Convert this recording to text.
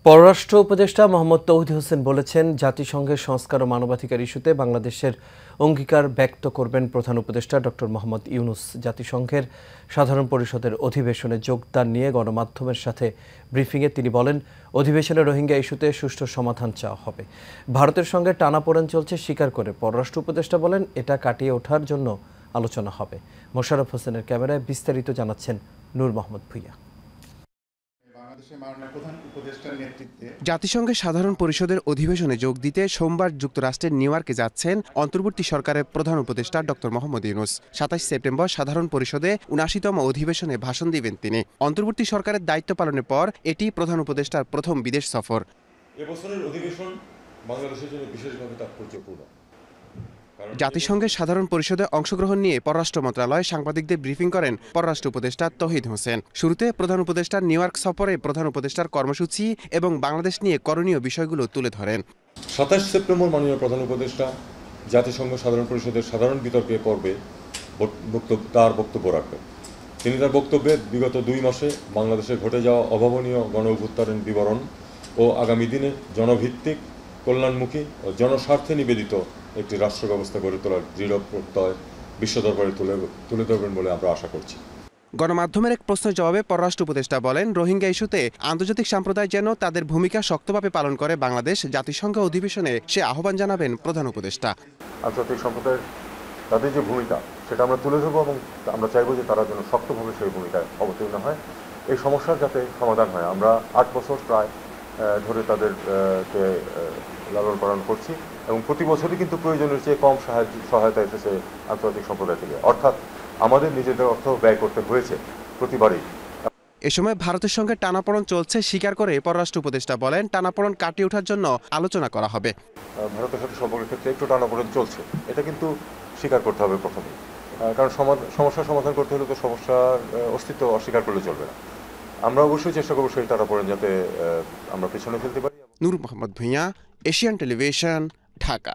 পররাষ্ট্র উপদেষ্টা মোহাম্মদ তৌহিদ হোসেন বলেছেন, জাতিসংঘের সংস্কার ও মানবাধিকার ইস্যুতে বাংলাদেশের অঙ্গীকার ব্যক্ত করবেন প্রধান উপদেষ্টা ডক্টর মোহাম্মদ ইউনূস। জাতিসংঘের সাধারণ পরিষদের অধিবেশনে যোগদান নিয়ে গণমাধ্যমের সাথে ব্রিফিংয়ে তিনি বলেন, অধিবেশনে রোহিঙ্গা ইস্যুতে সুষ্ঠু সমাধান চাওয়া হবে। ভারতের সঙ্গে টানাপোড়েন চলছে স্বীকার করে পররাষ্ট্র উপদেষ্টা বলেন, এটা কাটিয়ে ওঠার জন্য আলোচনা হবে। মোশাররফ হোসেনের ক্যামেরায় বিস্তারিত জানাচ্ছেন নূর মোহাম্মদ ভূঁইয়া। জাতিসংঘের সাধারণ পরিষদের অধিবেশনে যোগ দিতে সোমবার যুক্তরাষ্ট্রের নিউ ইয়র্কে যাচ্ছেন অন্তর্বর্তী সরকারের প্রধান উপদেষ্টা ডক্টর মোহাম্মদ ইউনূস। ২৭ সেপ্টেম্বর সাধারণ পরিষদে ৭৯তম অধিবেশনে ভাষণ দিবেন তিনি। অন্তর্বর্তী সরকারের দায়িত্ব পালনের পর এটি প্রধান উপদেষ্টার প্রথম বিদেশ সফর। এবছরের অধিবেশন বাংলাদেশের জন্য বিশেষভাবে তাৎপর্যপূর্ণ। জাতিসংঘের সাধারণ পরিষদে অংশগ্রহণ নিয়ে পররাষ্ট্র মন্ত্রণালয় সাংবাদিকদের ব্রিফিং করেন পররাষ্ট্র উপদেষ্টা তৌহিদ হোসেন। শুরুতে প্রধান উপদেষ্টার নিউ ইয়র্ক সফরে প্রধান উপদেষ্টার কর্মসূচি এবং বাংলাদেশ নিয়ে করণীয় বিষয়গুলো তুলে ধরেন। ২৭ সেপ্টেম্বর মাননীয় প্রধান উপদেষ্টা জাতিসংঘ সাধারণ পরিষদের সাধারণ বিতর্কে পর্বে তার বক্তব্য রাখবেন। তিনি তার বক্তব্যে বিগত ২ মাসে বাংলাদেশে ঘটে যাওয়া অভাবনীয় গণ অভ্যুত্থানের বিবরণ ও আগামী দিনে জনভিত্তিক, কল্যাণমুখী ও জনস্বার্থে নিবেদিত একটি রাষ্ট্র ব্যবস্থা গড়ে তোলার দৃঢ় প্রত্যয় বিশ্ব দরবারে তুলে ধরবেন বলে আমরা আশা করছি। গণমাধ্যমের এক প্রশ্নের জবাবে পররাষ্ট্র উপদেষ্টা বলেন, রোহিঙ্গা ইস্যুতে আন্তর্জাতিক সম্প্রদায় যেন তাদের ভূমিকা শক্তভাবে পালন করে বাংলাদেশ জাতিসংঘ অধিবেশনে সে আহ্বান জানাবেন প্রধান উপদেষ্টা। আন্তর্জাতিক সম্প্রদায়ের তাদের যে ভূমিকা সেটা আমরা তুলে ধরবো এবং আমরা চাইবো যে তারা যেন শক্তভাবে সেই ভূমিকায় অবতীর্ণ হয়। এই সমস্যার যাতে সমাধান হয়। আমরা ৮ বছর প্রায় ধরে তাদেরকে লালন পালন করছি এবং প্রতি বছরই কিন্তু প্রয়োজনের চেয়ে কম সহায়তা এসেছে আন্তর্জাতিক সম্প্রদায় থেকে, অর্থাৎ আমাদের নিজেদের অর্থ ব্যয় করতে হয়েছে প্রতিবারই। এ সময় ভারতের সঙ্গে টানাপোড়েন চলছে স্বীকার করে পররাষ্ট্র উপদেষ্টা বলেন, টানাপোড়েন কাটিয়ে ওঠার জন্য আলোচনা করা হবে। ভারতের সাথে সম্পর্কের ক্ষেত্রে একটু টানাপোড়েন চলছে, এটা কিন্তু স্বীকার করতে হবে প্রথমেই, কারণ সমস্যার সমাধান করতে হলে তো সমস্যার অস্তিত্ব অস্বীকার করলে চলবে না। আমরা অবশ্যই চেষ্টা করবো সেই টানাপোড়েন যাতে আমরা পেছনে ফেলতে পারি। নূর মোহাম্মদ ভূঁইয়া, এশিয়ান টেলিভিশন, ঢাকা।